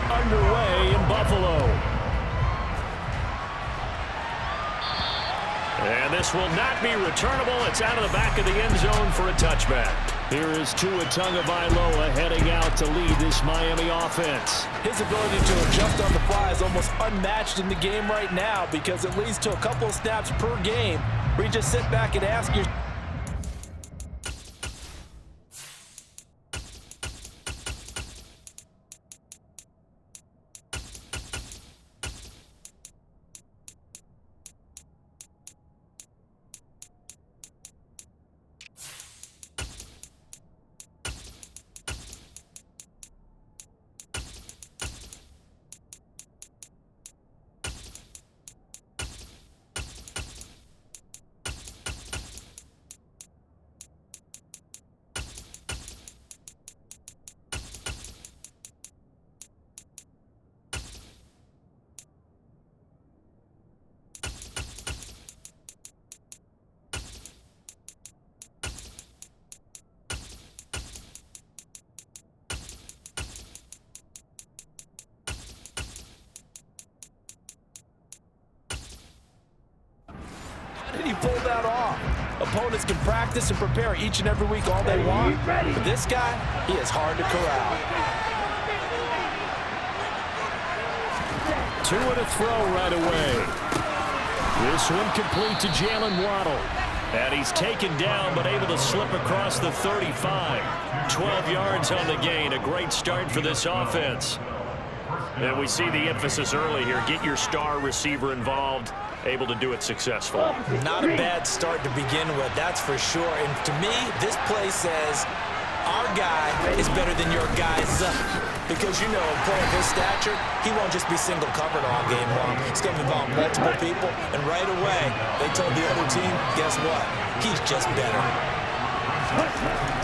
underway in Buffalo. And this will not be returnable. It's out of the back of the end zone for a touchback. Here is Tua Tagovailoa heading out to lead this Miami offense. His ability to adjust on the fly is almost unmatched in the game right now because it leads to a couple of snaps per game where you just sit back and ask yourself, did he pull that off? Opponents can practice and prepare each and every week all they want, but this guy, he is hard to corral. Two and a throw right away. This one complete to Jalen Waddle. And he's taken down but able to slip across the 35. 12 yards on the gain. A great start for this offense. And we see the emphasis early here. Get your star receiver involved. Able to do it successfully. Not a bad start to begin with, that's for sure. And to me, this play says our guy is better than your guys. Because, you know, a player of his stature, he won't just be single covered all game long. He's going to involve multiple people. And right away, they told the other team, guess what? He's just better.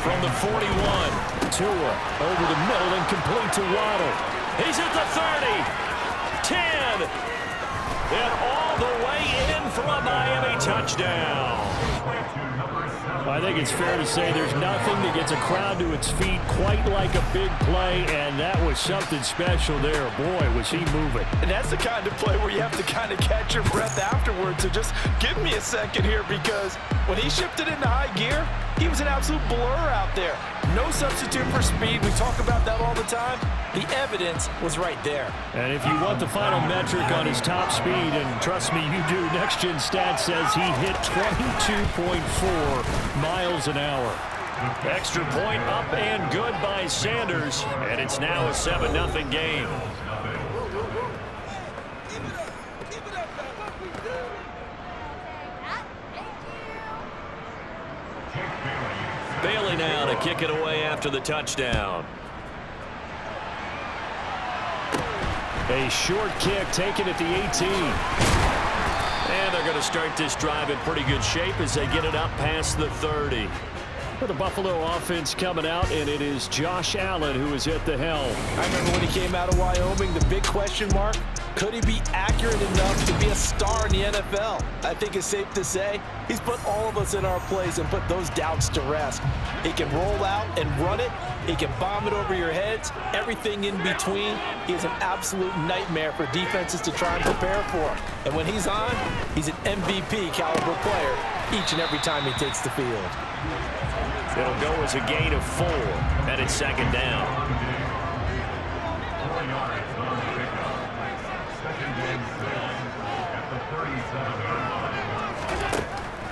From the 41, Tua over the middle and complete to Waddle. He's at the 30, 10, and all the way in for a Miami touchdown. I think it's fair to say there's nothing that gets a crowd to its feet quite like a big play, and that was something special there. Boy, was he moving. And that's the kind of play where you have to kind of catch your breath afterwards. So just give me a second here, because when he shifted into high gear, he was an absolute blur out there. No substitute for speed. We talk about that all the time. The evidence was right there. And if you want the final metric on his top speed, and trust me, you do, Next Gen Stats says he hit 22.4 miles an hour. Extra point up and good by Sanders, and it's now a 7-0 game. Bailey now to kick it away after the touchdown. A short kick taken at the 18. And they're going to start this drive in pretty good shape as they get it up past the 30. For the Buffalo offense coming out, and it is Josh Allen who is at the helm. I remember when he came out of Wyoming, the big question mark, could he be accurate enough to be a star in the NFL? I think it's safe to say he's put all of us in our place and put those doubts to rest. He can roll out and run it. He can bomb it over your heads. Everything in between. He is an absolute nightmare for defenses to try and prepare for. And when he's on, he's an MVP caliber player each and every time he takes the field. It'll go as a gain of 4, and it's second down.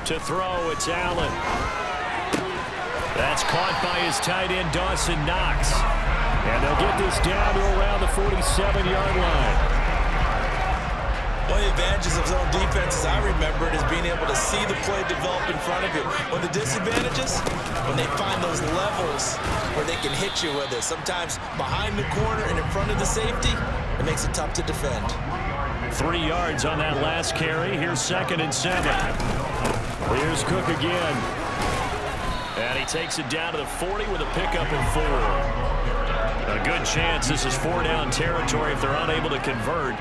To throw, it's Allen. That's caught by his tight end, Dawson Knox. And they'll get this down to around the 47-yard line. One of the advantages of zone defenses I remember is being able to see the play develop in front of you. One of the disadvantages, when they find those levels where they can hit you with it. Sometimes behind the corner and in front of the safety, it makes it tough to defend. 3 yards on that last carry. Here's 2nd and 7. Here's Cook again. And he takes it down to the 40 with a pickup of 4. A good chance this is 4-down territory if they're unable to convert.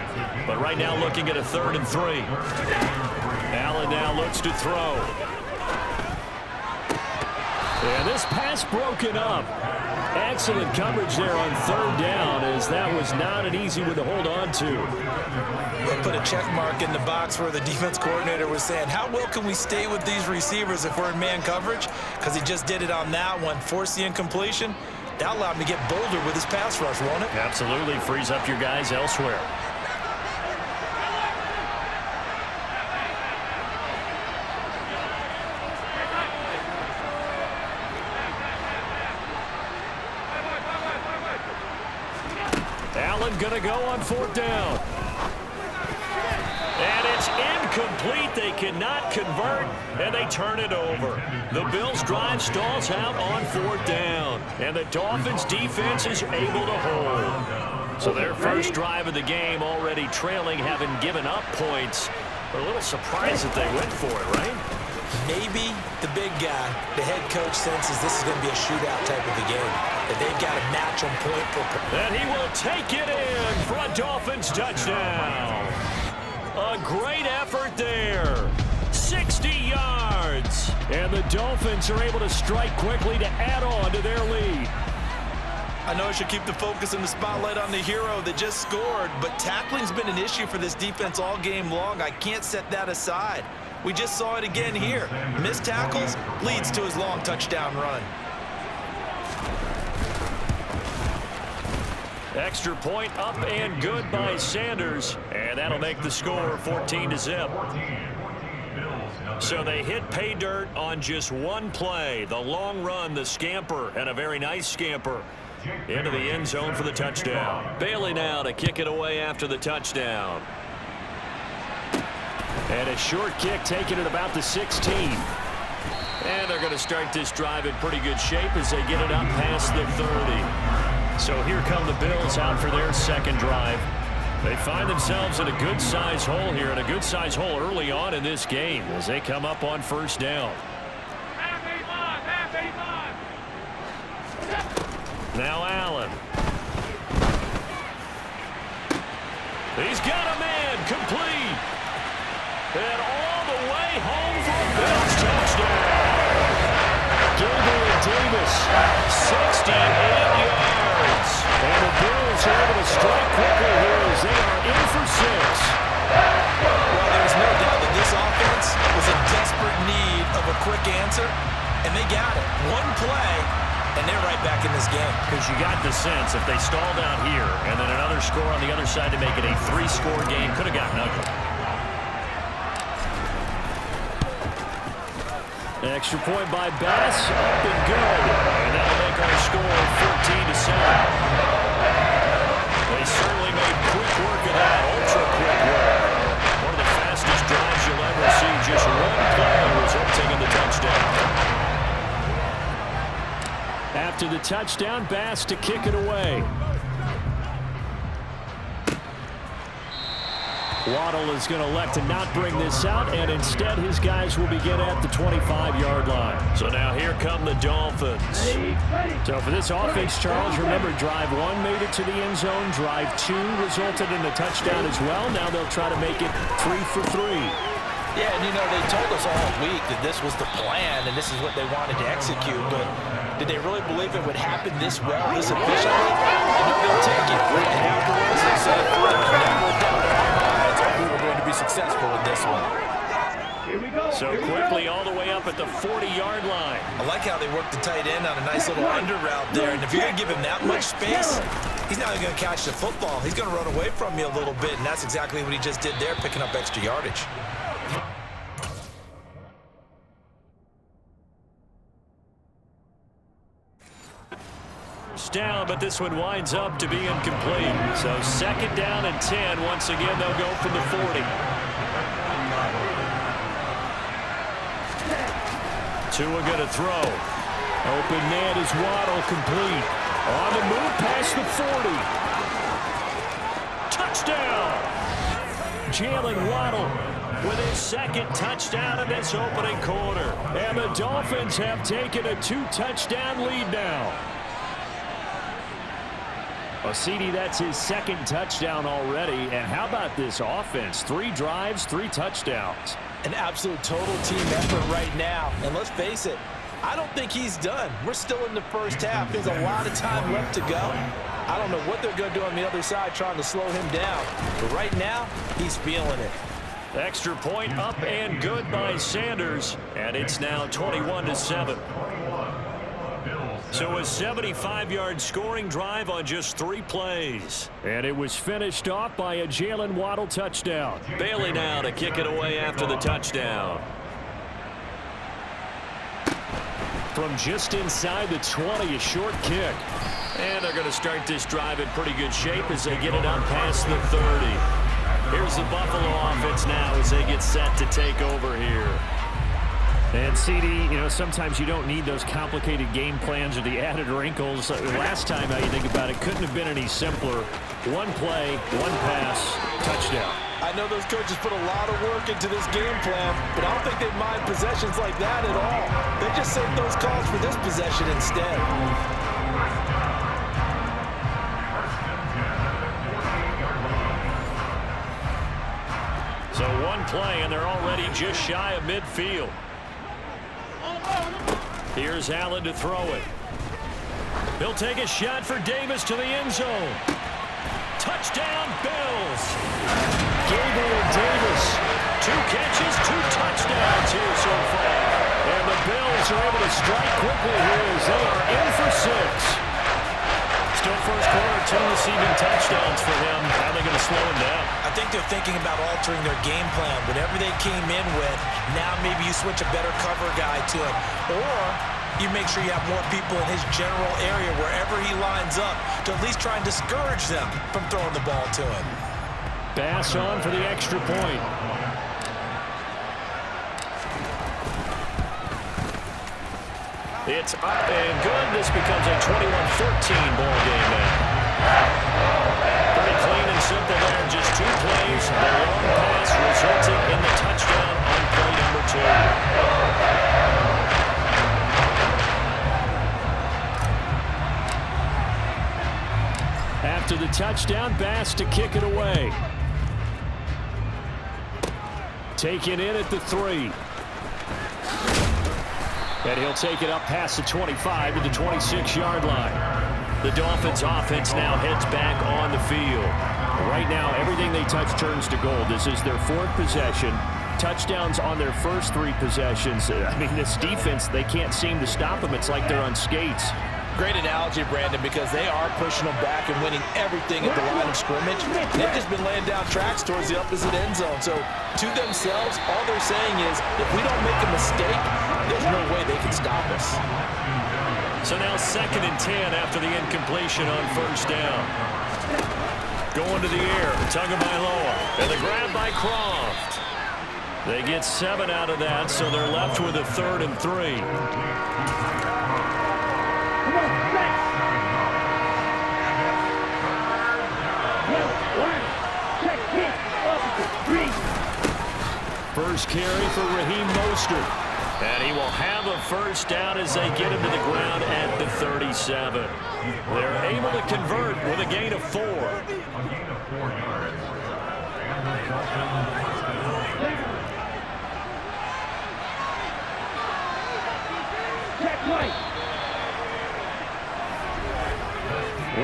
But right now looking at a 3rd and 3. Allen now looks to throw. And this pass broken up. Excellent coverage there on 3rd down as as that was not an easy one to hold on to. They put a check mark in the box where the defense coordinator was saying, how well can we stay with these receivers if we're in man coverage? Because he just did it on that one, forced the incompletion. That allowed him to get bolder with his pass rush, won't it? Absolutely, frees up your guys elsewhere. Allen gonna go on 4th down. And it's incomplete. They cannot convert, and they turn it over. The Bills' drive stalls out on 4th down, and the Dolphins' defense is able to hold. So their first drive of the game already trailing, having given up points. They're a little surprised that they went for it, right? Maybe the big guy, the head coach, senses this is going to be a shootout type of a game, that they've got a match on point for. And he will take it in for a Dolphins touchdown. A great effort there. 60 yards. And the Dolphins are able to strike quickly to add on to their lead. I know I should keep the focus and the spotlight on the hero that just scored, but tackling's been an issue for this defense all game long. I can't set that aside. We just saw it again here. Missed tackles leads to his long touchdown run. Extra point up and good by Sanders, and that'll make the score 14-0. So they hit pay dirt on just one play. The long run, the scamper, and a very nice scamper into the end zone for the touchdown. Bailey now to kick it away after the touchdown. And a short kick taken at about the 16. And they're going to start this drive in pretty good shape as they get it up past the 30. So here come the Bills out for their second drive. They find themselves in a good-sized hole here, and a good-sized hole early on in this game as they come up on 1st down. Now Allen. He's got a man complete. And all the way home for a Bills touchdown. Gabriel Davis, 68 yards. And the Bills are able to strike quickly here as they are in for 6. Well, there's no doubt that this offense was in desperate need of a quick answer, and they got it. One play, and they're right back in this game. Because you got the sense if they stalled out here and then another score on the other side to make it a 3-score game, could have gotten ugly. Extra point by Bass, up and good. And that'll make our score 14-7. They certainly made quick work of that, ultra-quick work. One of the fastest drives you'll ever see. Just one play resulting in the touchdown. After the touchdown, Bass to kick it away. Waddle is going to elect to not bring this out, and instead his guys will begin at the 25-yard line. So now here come the Dolphins. So for this offense, Charles, remember drive 1 made it to the end zone. Drive 2 resulted in a touchdown as well. Now they'll try to make it 3 for 3. Yeah, and you know, they told us all week that this was the plan and this is what they wanted to execute, but did they really believe it would happen this well, this efficiently? I know they'll take it. And afterwards, they said, never doubt in our minds that we were going to be successful in this one. So quickly all the way up at the 40-yard line. I like how they worked the tight end on a nice little under route there, and if you're going to give him that much space, he's not going to catch the football. He's going to run away from you a little bit, and that's exactly what he just did there, picking up extra yardage. Down, but this one winds up to be incomplete. So 2nd down and 10. Once again, they'll go from the 40. Tua going to throw. Open man is Waddle, complete. On the move past the 40. Touchdown! Jalen Waddle with his 2nd touchdown in this opening quarter. And the Dolphins have taken a 2-touchdown lead now. Well, CD, that's his 2nd touchdown already. And how about this offense? 3 drives, 3 touchdowns. An absolute total team effort right now. And let's face it, I don't think he's done. We're still in the first half. There's a lot of time left to go. I don't know what they're going to do on the other side trying to slow him down. But right now, he's feeling it. Extra point up and good by Sanders. And it's now 21-7. So a 75-yard scoring drive on just 3 plays. And it was finished off by a Jalen Waddle touchdown. Bailey now to kick it away after the touchdown. From just inside the 20, a short kick. And they're going to start this drive in pretty good shape as they get it up past the 30. Here's the Buffalo offense now as they get set to take over here. And CD, you know, sometimes you don't need those complicated game plans or the added wrinkles. Last time, how you think about it, couldn't have been any simpler. 1 play, 1 pass, touchdown. I know those coaches put a lot of work into this game plan, but I don't think they mind possessions like that at all. They just save those calls for this possession instead. So 1 play, and they're already just shy of midfield. Here's Allen to throw it. He'll take a shot for Davis to the end zone. Touchdown, Bills. Gabriel Davis. 2 catches, 2 touchdowns here so far. And the Bills are able to strike quickly here as they are in for 6. Still first quarter, 2 receiving touchdowns for him. How are they going to slow him down? I think they're thinking about altering their game plan. Whatever they came in with, now maybe you switch a better cover guy to him. Or you make sure you have more people in his general area wherever he lines up to at least try and discourage them from throwing the ball to him. Bass on for the extra point. It's up and good. This becomes a 21-14 ball game now. Pretty clean and simple there. Just 2 plays. The long pass resulting in the touchdown on play number 2. After the touchdown, Bass to kick it away. Taken in at the 3. And he'll take it up past the 25 to the 26-yard line. The Dolphins offense now heads back on the field. Right now, everything they touch turns to gold. This is their 4th possession. Touchdowns on their first 3 possessions. I mean, this defense, they can't seem to stop them. It's like they're on skates. Great analogy, Brandon, because they are pushing them back and winning everything at the line of scrimmage. They've just been laying down tracks towards the opposite end zone. So, to themselves, all they're saying is, if we don't make a mistake, there's no way they can stop us. So now 2nd and 10 after the incompletion on first down. Going to the air, Tagovailoa, and the grab by Croft. They get 7 out of that, so they're left with a 3rd and 3. First carry for Raheem Mostert. And he will have a first down as they get him to the ground at the 37. They're able to convert with a gain of 4.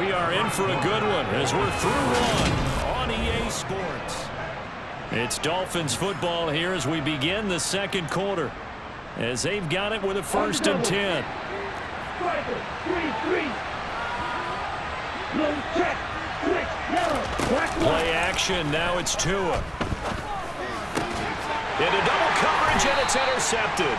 We are in for a good one as we're through 1 on EA Sports. It's Dolphins football here as we begin the 2nd quarter. As they've got it with a 1st and 10. Play action. Now it's Tua. Into double coverage, and it's intercepted.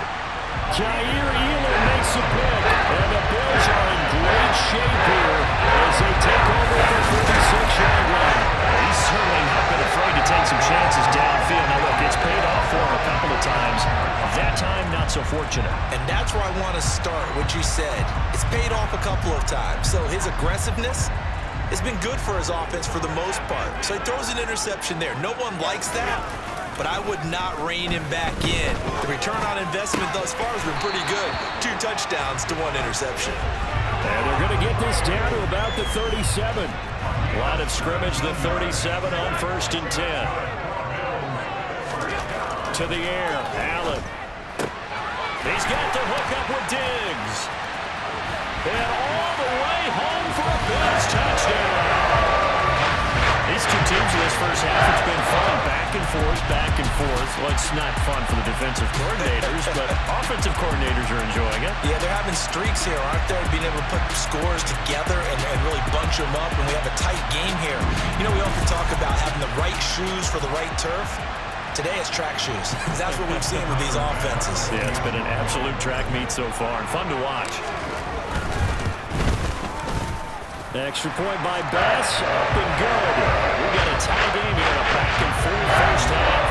Jair Elam makes a pick. And the Bills are in great shape here as they take over the 36-yard line. He's certainly not been afraid to take some chances downfield. Now, look, it's paid off for him a couple of times. That time, not so fortunate. And that's where I want to start, what you said. It's paid off a couple of times. So his aggressiveness has been good for his offense for the most part. So he throws an interception there. No one likes that, but I would not rein him back in. The return on investment thus far has been pretty good. 2 touchdowns to 1 interception. And they're going to get this down to about the 37. Line of scrimmage, the 37 on 1st and 10. To the air, Allen. He's got the hook up with Diggs. And all the way home for Bills touchdown. These two teams in this first half, it's been fun. Back and forth, back and forth. Well, it's not fun for the defensive coordinators, but offensive coordinators are enjoying it. Yeah, they're having streaks here, aren't they? Being able to put scores together and really bunch them up, and we have a tight game here. You know, we often talk about having the right shoes for the right turf. Today it's track shoes. That's what we've seen with these offenses. Yeah, it's been an absolute track meet so far, and fun to watch. Extra point by Bass, up and good. We got a tie game here, a back and forth first half.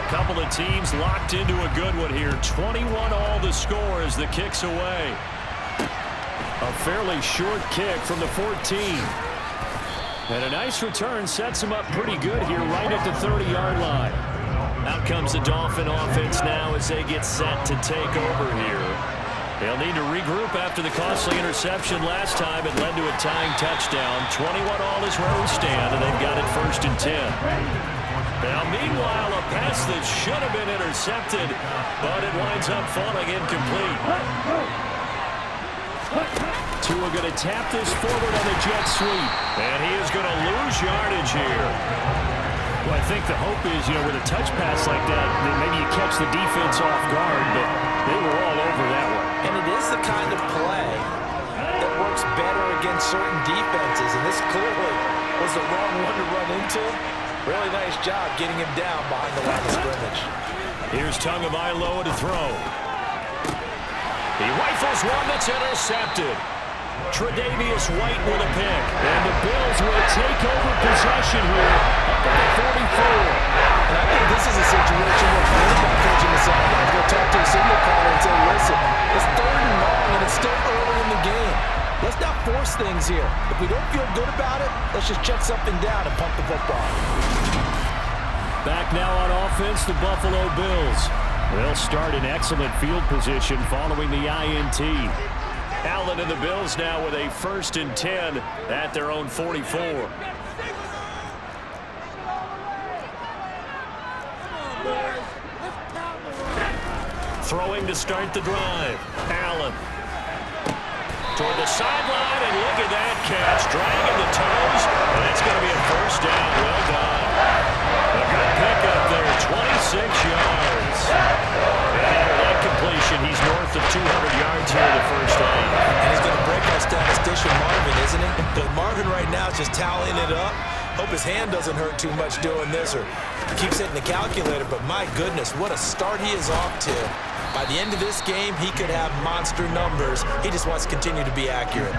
Couple of teams locked into a good one here. 21 all the score as the kick's away. A fairly short kick from the 14. And a nice return sets them up pretty good here right at the 30-yard line. Out comes the Dolphin offense now as they get set to take over here. They'll need to regroup after the costly interception last time. It led to a tying touchdown. 21 all is where we stand, and they've got it 1st and 10. Now, meanwhile, a pass that should have been intercepted, but it winds up falling incomplete. Tua going to tap this forward on the jet sweep, and he is going to lose yardage here. Well, I think the hope is, you know, with a touch pass like that maybe you catch the defense off guard, but they were all over that one. And it is the kind of play that works better against certain defenses, and this clearly was the wrong one to run into. Really nice job getting him down behind the line of scrimmage. Here's Tagovailoa to throw. He rifles one that's intercepted. Tre'Davious White with a pick. And the Bills will take over possession here up at the 44. And I think this is a situation where quarterback coach in the sideline will talk to a signal caller and say, listen, it's 3rd and long and it's still early in the game. Let's not force things here. If we don't feel good about it, let's just check something down and pump the football. Back now on offense, the Buffalo Bills. They'll start in excellent field position following the INT. Allen and the Bills now with a 1st and 10 at their own 44. Throwing to start the drive. Allen. Toward the sideline, and look at that catch. Dragging the toes, and it's going to be a 1st down. Well done. A good pickup there, 26 yards. And after that completion, he's north of 200 yards here in the first half. And he's going to break our statistician Marvin, isn't he? But Marvin right now is just tallying it up. Hope his hand doesn't hurt too much doing this or keeps hitting the calculator. But my goodness, what a start he is off to. By the end of this game, he could have monster numbers. He just wants to continue to be accurate.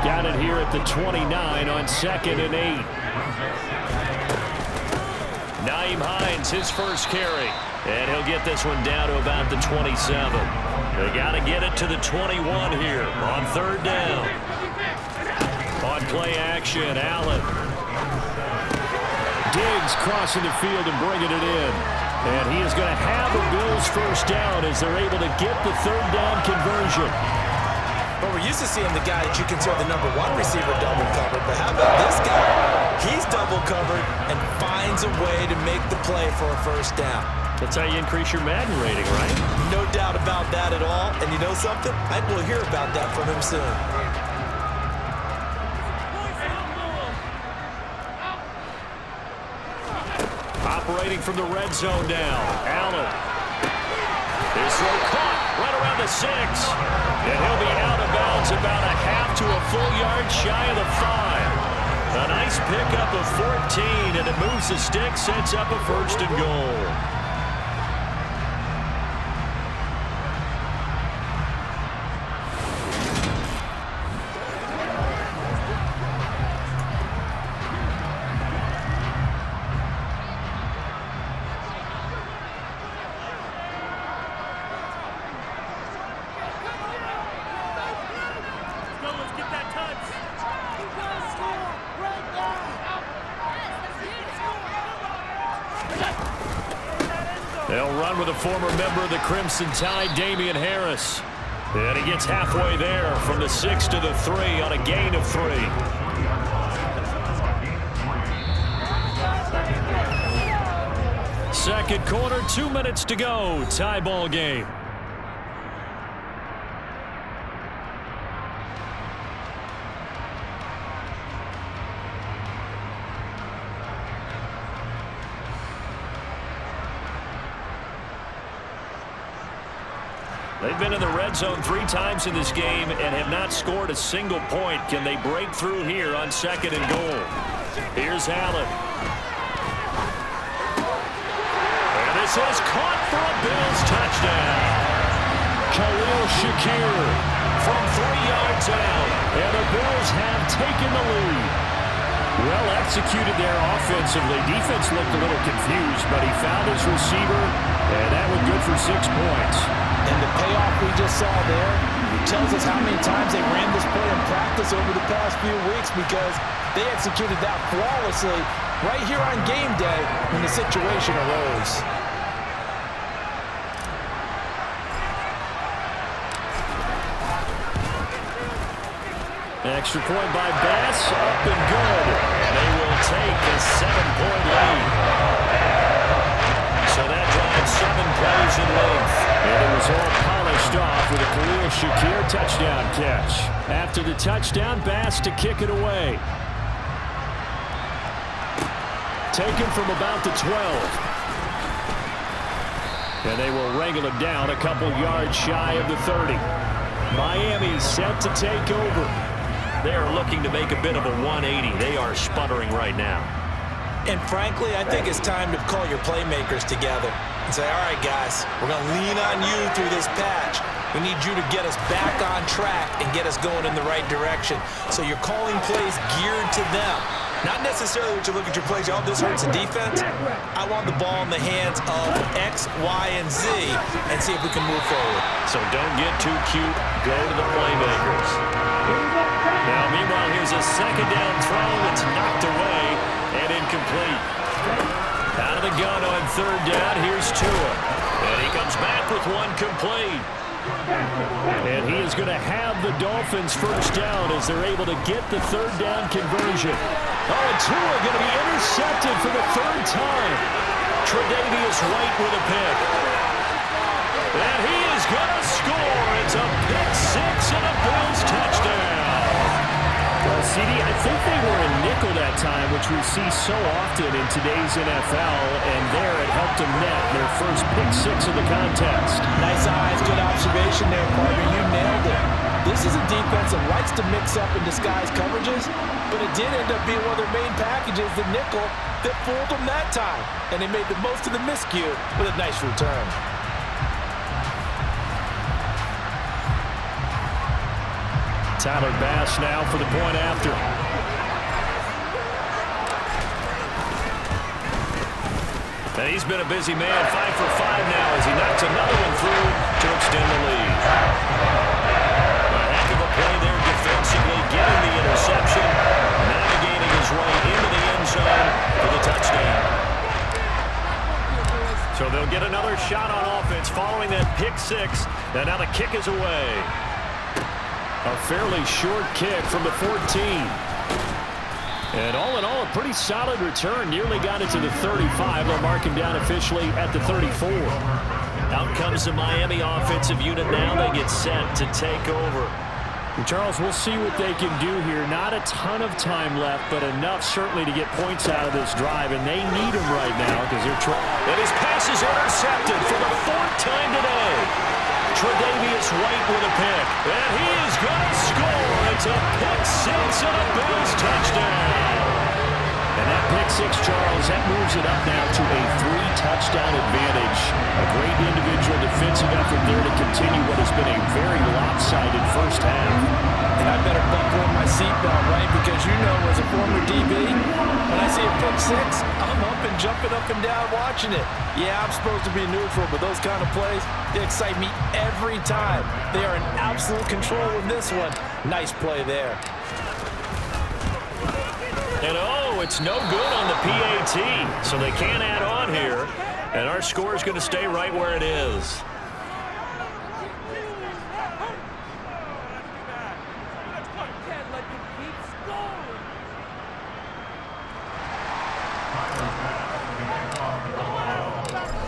Got it here at the 29 on 2nd and 8. Nyheim Hines, his first carry. And he'll get this one down to about the 27. They got to get it to the 21 here on 3rd down. On play action, Allen. Diggs crossing the field and bringing it in. And he is going to have the Bills 1st down as they're able to get the 3rd down conversion. Well, we're used to seeing the guy that you consider the #1 receiver double covered, but how about this guy? He's double covered and finds a way to make the play for a 1st down. That's how you increase your Madden rating, right? No doubt about that at all. And you know something? I will hear about that from him soon. Operating from the red zone now. Allen. His throw caught right around the 6. And he'll be out of bounds about a half to a full yard shy of the 5. A nice pickup of 14, and it moves the stick, sets up a 1st and goal. They'll run with a former member of the Crimson Tide, Damian Harris. And he gets halfway there from the 6 to the 3 on a gain of 3. Second quarter, 2 minutes to go. Tie ball game. They've been in the red zone 3 times in this game and have not scored a single point. Can they break through here on 2nd and goal? Here's Allen. And this is caught for a Bills touchdown. Khalil Shakir from 3 yards out. And the Bills have taken the lead. Well executed there offensively. Defense looked a little confused, but he found his receiver, and that was good for 6 points. And the payoff we just saw there tells us how many times they ran this play in practice over the past few weeks, because they executed that flawlessly right here on game day when the situation arose. Extra point by Bass, up and good. And they will take a 7-point lead. So that drives 7 plays in length. And it was all polished off with a Khalil Shakir touchdown catch. After the touchdown, Bass to kick it away. Taken from about the 12. And they will wrangle him down a couple yards shy of the 30. Miami set to take over. They are looking to make a bit of a 180. They are sputtering right now. And frankly, I think it's time to call your playmakers together and say, all right, guys, we're going to lean on you through this patch. We need you to get us back on track and get us going in the right direction. So you're calling plays geared to them. Not necessarily what you look at your plays, oh, this hurts the defense. I want the ball in the hands of X, Y, and Z and see if we can move forward. So don't get too cute. Go to the playmakers. Now, meanwhile, here's a 2nd down throw that's knocked away and incomplete. Out of the gun on 3rd down, here's Tua. And he comes back with 1 complete. And he is going to have the Dolphins first down as they're able to get the 3rd down conversion. Oh, and Tua going to be intercepted for the 3rd time. Tre'Davious White with a pick. And he is going to score. It's a pick 6 and a Bills touchdown. Well, CD, I think they were in nickel that time, which we see so often in today's NFL, and there it helped them net their first pick 6 of the contest. Nice eyes, good observation there, partner. You nailed it. This is a defense that likes to mix up and disguise coverages, but it did end up being one of their main packages, the nickel, that fooled them that time. And they made the most of the miscue with a nice return. Tyler Bass now for the point after. And he's been a busy man, 5 for 5 now as he knocks another one through to extend the lead. A heck of a play there defensively, getting the interception, navigating his way into the end zone for the touchdown. So they'll get another shot on offense following that pick 6, and now the kick is away. A fairly short kick from the 14. And all in all, a pretty solid return. Nearly got it to the 35. They'll mark him down officially at the 34. Out comes the Miami offensive unit now. They get set to take over. And Charles, we'll see what they can do here. Not a ton of time left, but enough certainly to get points out of this drive. And they need them right now because they're trying. And his pass is intercepted for the 4th time today. Tre'Davious White with a pick. And he is going to score. It's a pick 6 and a Bills touchdown. And that pick 6, Charles, that moves it up now to a 3-touchdown advantage. A great individual defensive effort there to continue what has been a very lopsided first half. And I better buckle in my seatbelt, right? Because you know, as a former DB, when I see a pick 6, I'm up and jumping up and down watching it. Yeah, I'm supposed to be neutral, but those kind of plays, they excite me every time. They are in absolute control in this one. Nice play there. And oh, it's no good on the PAT, so they can't add on here. And our score is going to stay right where it is.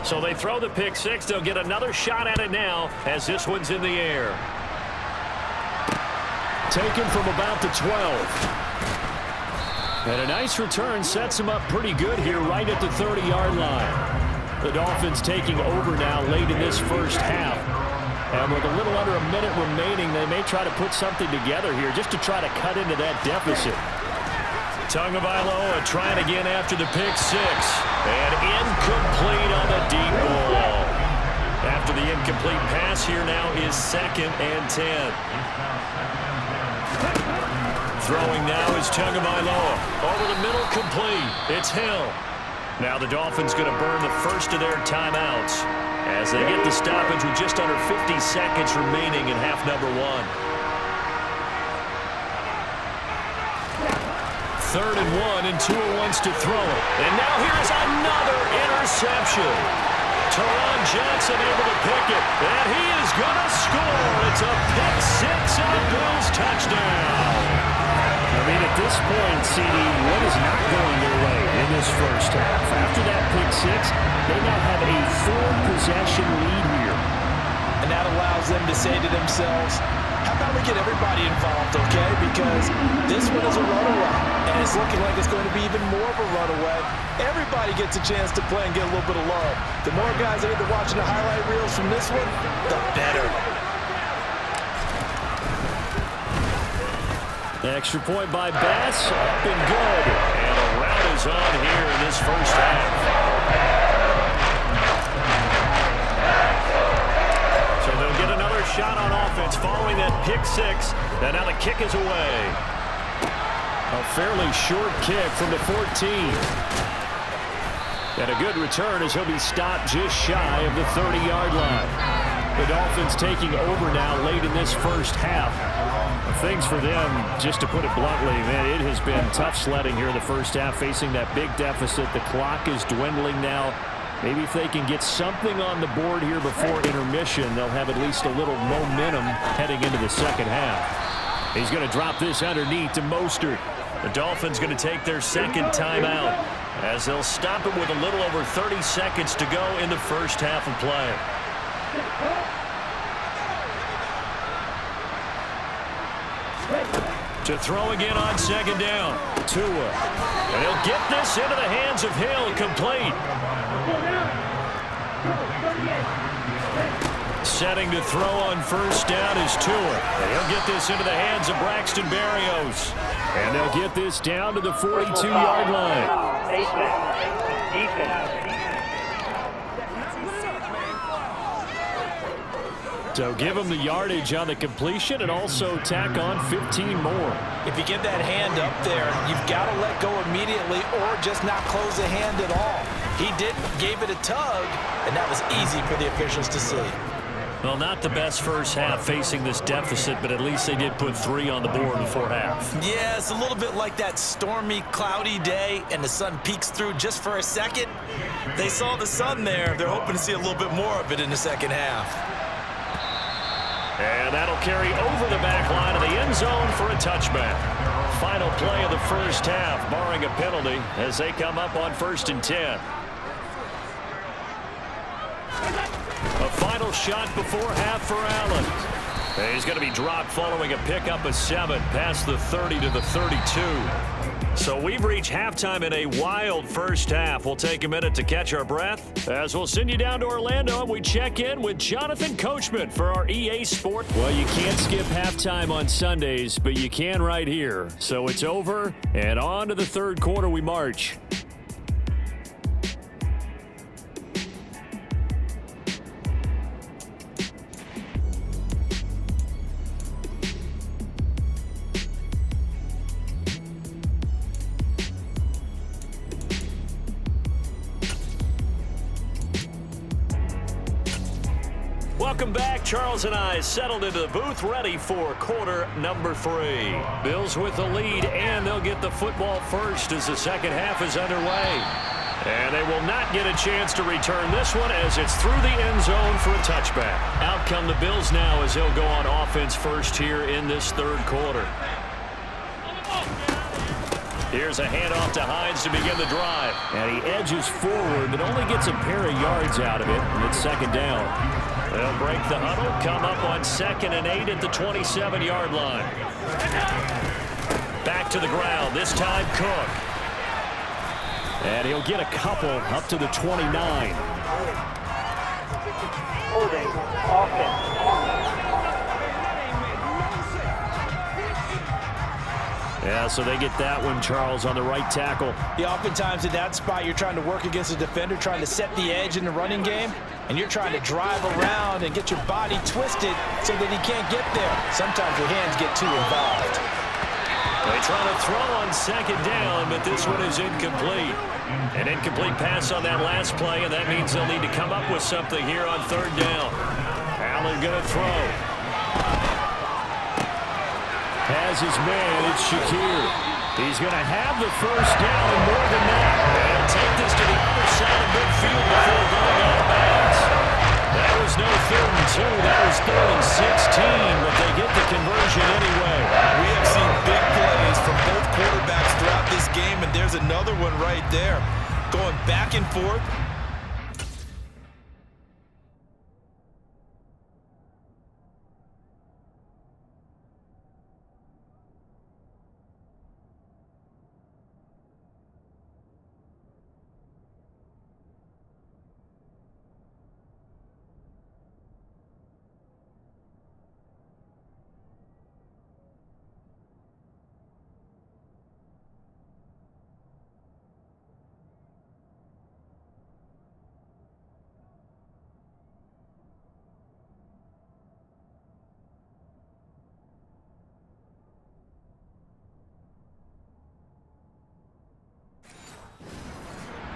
So they throw the pick six. They'll get another shot at it now as this one's in the air. Taken from about the 12. And a nice return sets them up pretty good here right at the 30-yard line. The Dolphins taking over now late in this first half. And with a little under a minute remaining, they may try to put something together here just to try to cut into that deficit. Tagovailoa trying again after the pick six. And incomplete on the deep ball. After the incomplete pass, here now is 2nd and 10. Throwing now is Tagovailoa. Over the middle, complete. It's Hill. Now the Dolphins going to burn the first of their timeouts as they get the stoppage with just under 50 seconds remaining in half number 1. 3rd and 1, and Tua wants to throw it. And now here's another interception. Teron Johnson able to pick it, and he is going to score. It's a pick six and a Bills touchdown. I mean, at this point, CD, what is not going their way in this first half? After that pick six, they now have a 4-possession lead here. And that allows them to say to themselves, how about we get everybody involved, okay? Because this one is a runaway, and it's looking like it's going to be even more of a runaway. Everybody gets a chance to play and get a little bit of love. The more guys that end up watching the highlight reels from this one, the better. Extra point by Bass, up and good. And a rout is on here in this first half. So they'll get another shot on offense following that pick six. And now the kick is away. A fairly short kick from the 14. And a good return as he'll be stopped just shy of the 30-yard line. The Dolphins taking over now late in this first half. Things for them, just to put it bluntly, man, it has been tough sledding here in the first half, facing that big deficit. The clock is dwindling now. Maybe if they can get something on the board here before intermission, they'll have at least a little momentum heading into the second half. He's going to drop this underneath to Mostert. The Dolphins going to take their second timeout as they'll stop it with a little over 30 seconds to go in the first half of play. To throw again on second down. Tua. And he'll get this into the hands of Hill, complete. Setting to throw on first down is Tua. And he'll get this into the hands of Braxton Berrios. And they'll get this down to the 42-yard line. Defense. So give them the yardage on the completion and also tack on 15 more. If you get that hand up there, you've got to let go immediately or just not close the hand at all. He didn't, gave it a tug, and that was easy for the officials to see. Well, not the best first half facing this deficit, but at least they did put 3 on the board before half. Yeah, it's a little bit like that stormy, cloudy day, and the sun peeks through just for a second. They saw the sun there. They're hoping to see a little bit more of it in the second half. And that'll carry over the back line of the end zone for a touchback. Final play of the first half, barring a penalty, as they come up on 1st and 10. A final shot before half for Allen. He's going to be dropped following a pickup of 7 past the 30 to the 32. So we've reached halftime in a wild first half. We'll take a minute to catch our breath as we'll send you down to Orlando and we check in with Jonathan Coachman for our EA Sport. Well, you can't skip halftime on Sundays, but you can right here. So it's over and on to the third quarter we march. Welcome back. Charles and I settled into the booth, ready for quarter number 3. Bills with the lead, and they'll get the football first as the second half is underway. And they will not get a chance to return this one as it's through the end zone for a touchback. Out come the Bills now as they'll go on offense first here in this third quarter. Here's a handoff to Hines to begin the drive. And he edges forward, but only gets a pair of yards out of it, and it's second down. They'll break the huddle, come up on 2nd and 8 at the 27-yard line. Back to the ground, this time Cook. And he'll get a couple up to the 29. Holding. Offense. Yeah, so they get that one, Charles, on the right tackle. Yeah, oftentimes in that spot, you're trying to work against a defender, trying to set the edge in the running game, and you're trying to drive around and get your body twisted so that he can't get there. Sometimes your hands get too involved. They try to throw on 2nd down, but this one is incomplete. An incomplete pass on that last play, and that means they'll need to come up with something here on 3rd down. Allen going to throw. Has his man, it's Shakir. He's going to have the first down and more than that. And take this to the other side of midfield before going out of bounds. That was no 3rd and 2, that was 3rd and 16, but they get the conversion anyway. We have seen big plays from both quarterbacks throughout this game, and there's another one right there. Going back and forth.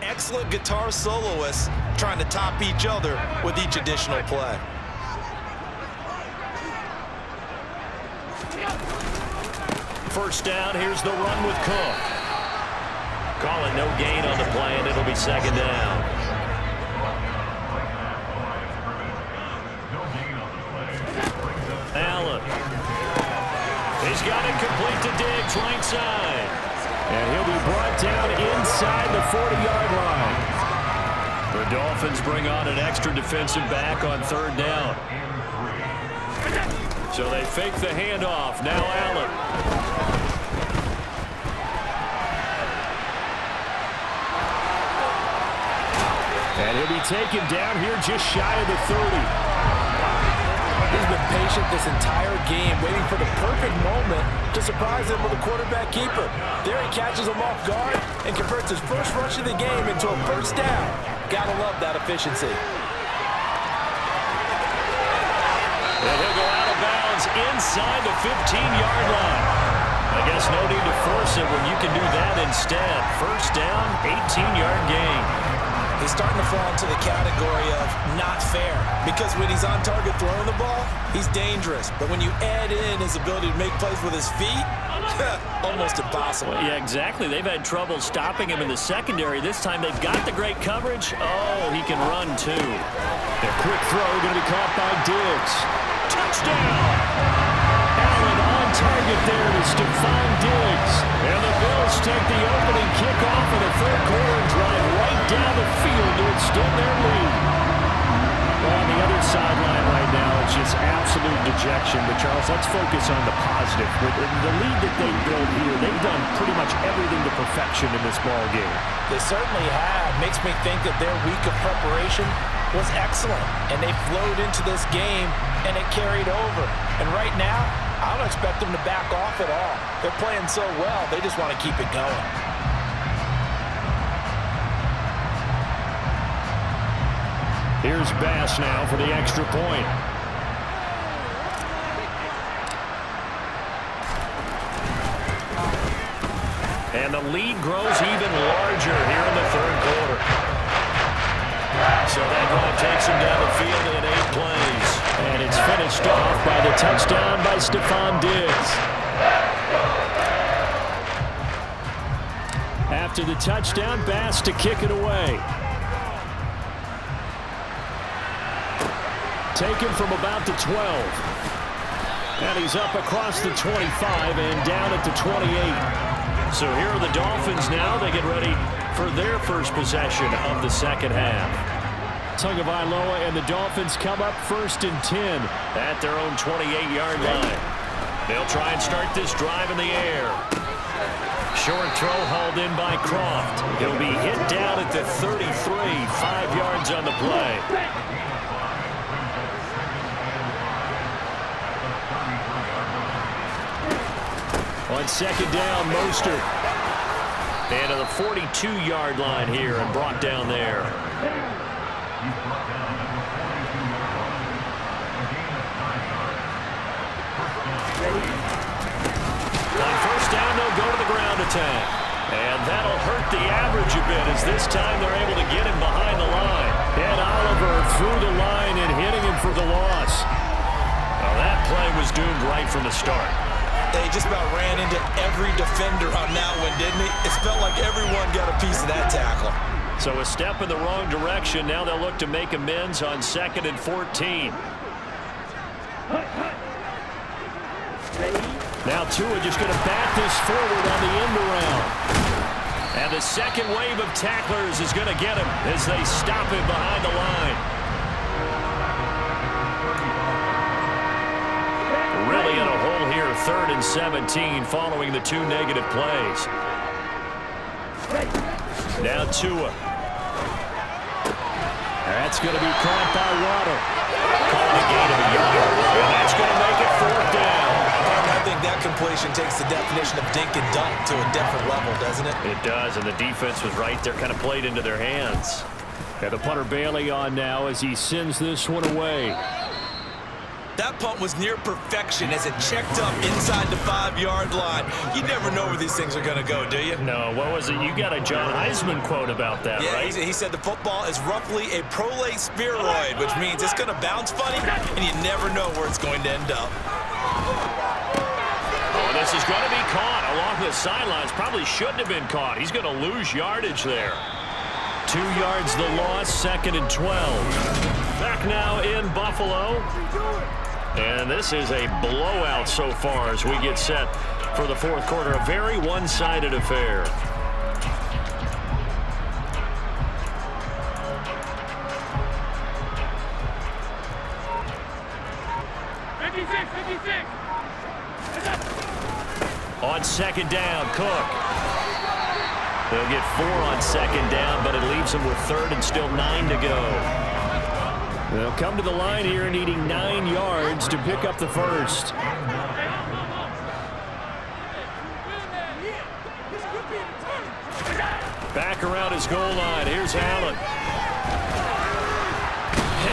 Excellent guitar soloists trying to top each other with each additional play. First down, here's the run with Cook. Call it no gain on the play, and it'll be 2nd down. Allen. He's got it complete to Diggs, right side. And he'll be brought down inside the 40-yard line. The Dolphins bring on an extra defensive back on 3rd down. So they fake the handoff. Now Allen. And he'll be taken down here just shy of the 30. He's been patient this entire game, waiting for the perfect moment to surprise him with a quarterback keeper. There he catches him off guard and converts his first rush of the game into a first down. Gotta love that efficiency. And he'll go out of bounds inside the 15-yard line. I guess no need to force it when you can do that instead. First down, 18-yard gain. He's starting to fall into the category of not fair, because when he's on target throwing the ball, he's dangerous. But when you add in his ability to make plays with his feet, almost impossible. Well, yeah, exactly. They've had trouble stopping him in the secondary. This time they've got the great coverage. Oh, he can run too. A quick throw going to be caught by Diggs. Touchdown! Allen on target there to Stephon Diggs. And the Bills take the opening kickoff of the third quarter and drive right down the field to extend their lead. Well, on the other sideline right now, it's just absolute dejection. But, Charles, let's focus on the positive. With the lead that they built here, they've done pretty much everything to perfection in this ball game. They certainly have. Makes me think that their week of preparation was excellent. And they flowed into this game, and it carried over. And right now, I don't expect them to back off at all. They're playing so well, they just want to keep it going. Here's Bass now for the extra point. And the lead grows even larger here in the third quarter. So that drive takes him down the field in 8 plays. And it's finished off by the touchdown by Stephon Diggs. After the touchdown, Bass to kick it away. Taken from about the 12. And he's up across the 25 and down at the 28. So here are the Dolphins now. They get ready for their first possession of the second half. Tagovailoa and the Dolphins come up 1st and 10 at their own 28-yard line. They'll try and start this drive in the air. Short throw hauled in by Croft. He'll be hit down at the 33, 5 yards on the play. On second down, Mostert. And to the 42-yard line here and brought down there. On first down, they'll go to the ground attack. And that'll hurt the average a bit as this time they're able to get him behind the line. And Oliver through the line and hitting him for the loss. Well, that play was doomed right from the start. They just about ran into every defender on that one, didn't he? It felt like everyone got a piece of that tackle. So a step in the wrong direction. Now they'll look to make amends on 2nd and 14. Now Tua just going to bat this forward on the end around. And the second wave of tacklers is going to get him as they stop him behind the line. Really in a hole here, 3rd and 17 following the 2 negative plays. Now Tua. That's going to be caught by Waddle. Calling a gain of a yard. And that's going to make it 4th down. I think that completion takes the definition of dink and dunk to a different level, doesn't it? It does, and the defense was right there, kind of played into their hands. And the punter Bailey on now as he sends this one away. That punt was near perfection as it checked up inside the 5-yard line. You never know where these things are going to go, do you? No, what was it? You got a John Heisman quote about that, right? Yeah, he said the football is roughly a prolate spheroid, which means it's going to bounce funny, and you never know where it's going to end up. Oh, this is going to be caught along the sidelines. Probably shouldn't have been caught. He's going to lose yardage there. 2 yards the loss, 2nd and 12. Back now in Buffalo. And this is a blowout so far as we get set for the 4th quarter. A very one-sided affair. On second down, Cook. They'll get 4 on second down, but it leaves them with 3rd and still 9 to go. They'll come to the line here needing 9 yards to pick up the first. Back around his goal line. Here's Allen.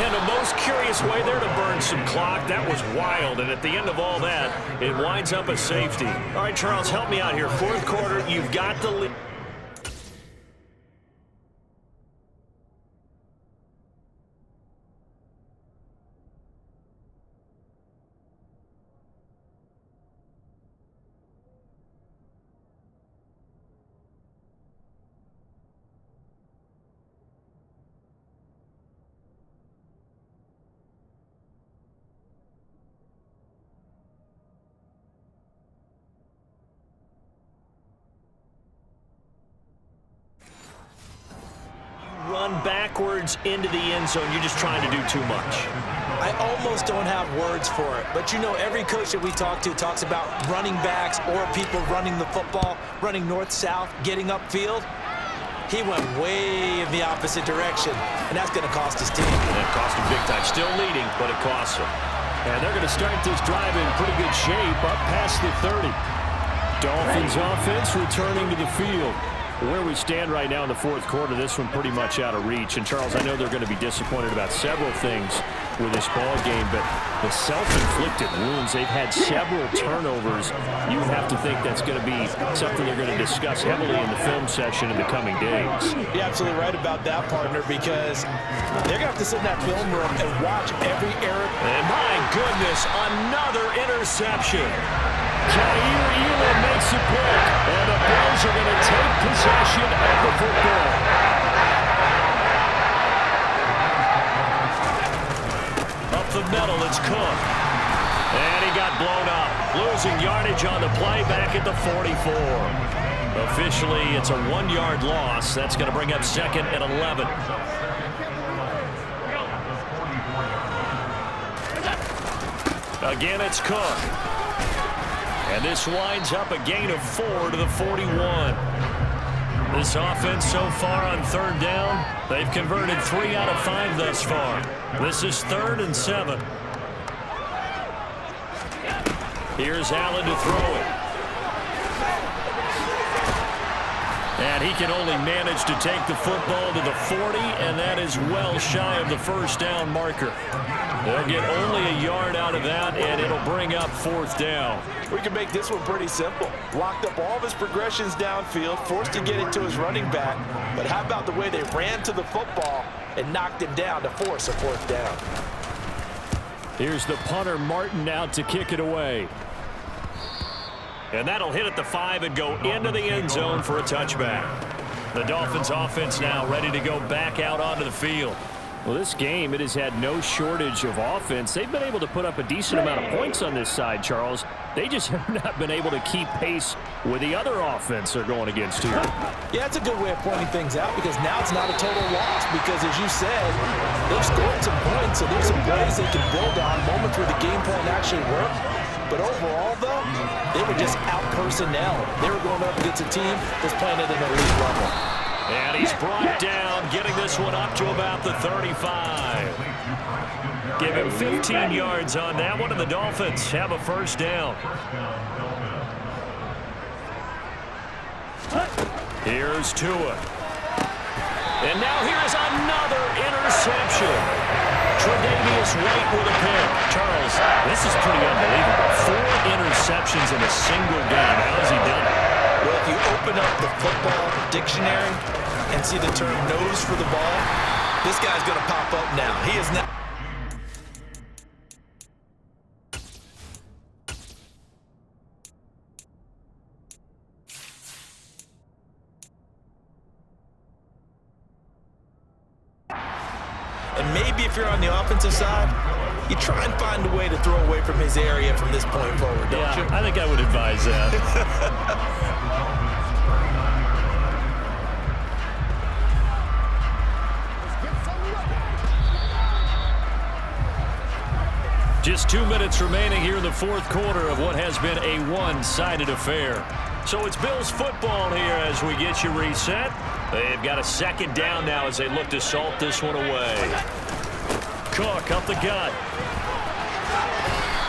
And a most curious way there to burn some clock. That was wild. And at the end of all that, it winds up a safety. All right, Charles, help me out here. 4th quarter, you've got the lead. Run backwards into the end zone. You're just trying to do too much. I almost don't have words for it. But, you know, every coach that we talk to talks about running backs or people running the football, running north-south, getting upfield. He went way in the opposite direction, and that's going to cost his team. That cost him big time. Still leading, but it costs him. And they're going to start this drive in pretty good shape up past the 30. Dolphins offense returning to the field. Where we stand right now in the 4th quarter, this one pretty much out of reach. And, Charles, I know they're going to be disappointed about several things with this ball game, but the self-inflicted wounds, they've had several turnovers. You have to think that's going to be something they're going to discuss heavily in the film session in the coming days. You're absolutely right about that, partner, because they're going to have to sit in that film room and watch every error. And, my goodness, another interception. Makes a pick, and the Bills are going to take possession of the football. Up the middle, it's Cook. And he got blown up. Losing yardage on the play back at the 44. Officially, it's a 1-yard loss. That's going to bring up 2nd and 11. Again, it's Cook. And this winds up a gain of 4 to the 41. This offense so far on 3rd down, they've converted 3 out of 5 thus far. This is 3rd and 7. Here's Allen to throw it. And he can only manage to take the football to the 40, and that is well shy of the 1st down marker. They'll get only a yard out of that, and it'll bring up 4th down. We can make this one pretty simple. Locked up all of his progressions downfield, forced to get it to his running back. But how about the way they ran to the football and knocked him down to force a 4th down? Here's the punter, Martin, out to kick it away. And that'll hit at the 5 and go into the end zone for a touchback. The Dolphins offense now ready to go back out onto the field. Well, this game, it has had no shortage of offense. They've been able to put up a decent amount of points on this side, Charles. They just have not been able to keep pace with the other offense they're going against here. Yeah, it's a good way of pointing things out because now it's not a total loss because, as you said, they've scored some points, so there's some plays they can build on, moments where the game plan actually worked. But overall, though, they were just out-personnel. They were going up against a team that's playing at an elite level. And he's brought down, getting this one up to about the 35. Give him 15 yards on that one, and the Dolphins have a 1st down. Here's Tua. And now here's another interception. Tre'Davious White with a pick. Charles, this is pretty unbelievable. 4 interceptions in a single game. How has he done it? Well, if you open up the football dictionary and see the term nose for the ball, this guy's going to pop up now. He is now. And maybe if you're on the offensive side, you try and find a way to throw away from his area from this point forward, don't you? I think I would advise that. Just 2 minutes remaining here in the 4th quarter of what has been a one-sided affair. So it's Bills football here as we get you reset. They've got a 2nd down now as they look to salt this one away. Cook up the gut.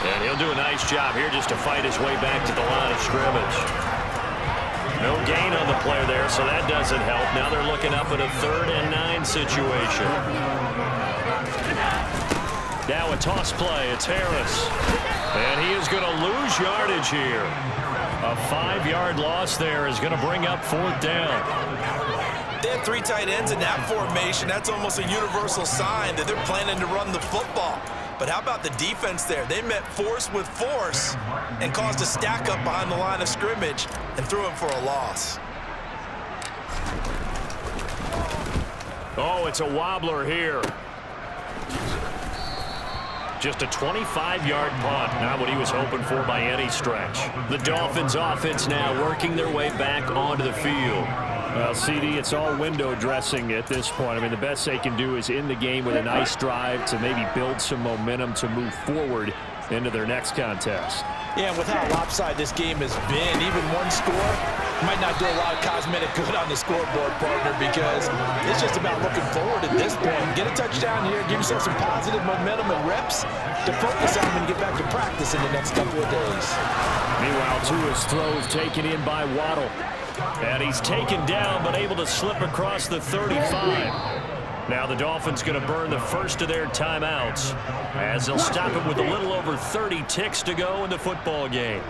And he'll do a nice job here just to fight his way back to the line of scrimmage. No gain on the play there, so that doesn't help. Now they're looking up at a 3rd and 9 situation. Now a toss play. It's Harris. And he is going to lose yardage here. A 5-yard loss there is going to bring up 4th down. They have 3 tight ends in that formation. That's almost a universal sign that they're planning to run the football. But how about the defense there? They met force with force and caused a stack up behind the line of scrimmage and threw him for a loss. Oh, it's a wobbler here. Just a 25-yard punt, not what he was hoping for by any stretch. The Dolphins offense now working their way back onto the field. Well, CD, it's all window dressing at this point. I mean, the best they can do is end the game with a nice drive to maybe build some momentum to move forward into their next contest. Yeah, and with how lopsided this game has been, even one score might not do a lot of cosmetic good on the scoreboard, partner, because it's just about looking forward at this point. Get a touchdown here, give yourself some positive momentum and reps to focus on and get back to practice in the next couple of days. Meanwhile, Tua's throws taken in by Waddle. And he's taken down, but able to slip across the 35. Now the Dolphins going to burn the first of their timeouts as they'll stop it with a little over 30 ticks to go in the football game.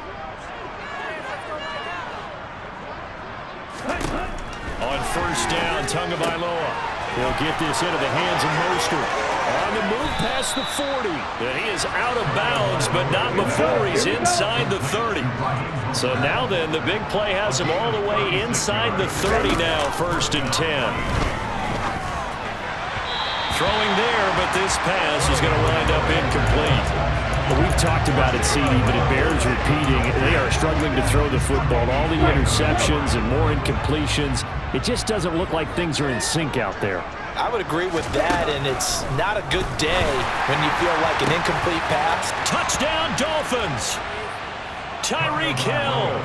On 1st down, Tagovailoa. He'll get this into the hands of Mostert. On the move past the 40. And he is out of bounds, but not before he's inside the 30. So now then, the big play has him all the way inside the 30 now, 1st and 10. Throwing there, but this pass is going to wind up incomplete. Well, we've talked about it, CD, but it bears repeating. They are struggling to throw the football. All the interceptions and more incompletions. It just doesn't look like things are in sync out there. I would agree with that, and it's not a good day when you feel like an incomplete pass. Touchdown, Dolphins! Tyreek Hill,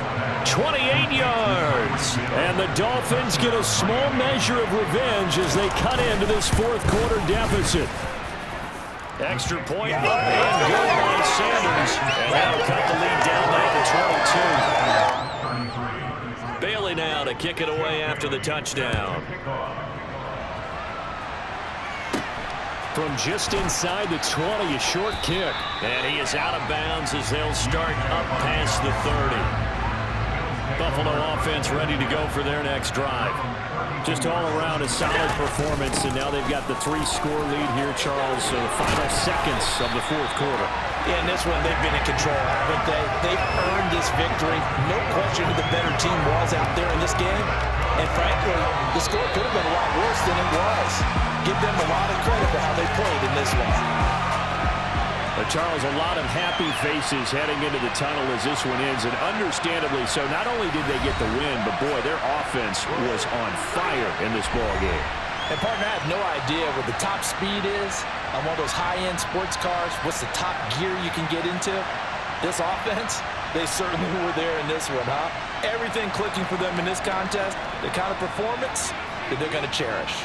28 yards. And the Dolphins get a small measure of revenge as they cut into this 4th quarter deficit. Extra point up and good by Sanders. And that'll cut the lead down now to 22. Bailey now to kick it away after the touchdown. From just inside the 20, a short kick. And he is out of bounds as they'll start up past the 30. Buffalo offense ready to go for their next drive. Just all around a solid performance, and now they've got the 3-score lead here, Charles. So the final seconds of the 4th quarter. Yeah, in this one, they've been in control. But they've earned this victory. No question who the better team was out there in this game. And frankly, the score could have been a lot worse than it was. Give them a lot of credit for how they played in this one. But Charles, a lot of happy faces heading into the tunnel as this one ends, and understandably so. Not only did they get the win, but boy, their offense was on fire in this ball game. And partner, I have no idea what the top speed is on one of those high-end sports cars. What's the top gear you can get into? This offense, they certainly were there in this one, huh? Everything clicking for them in this contest, the kind of performance that they're going to cherish.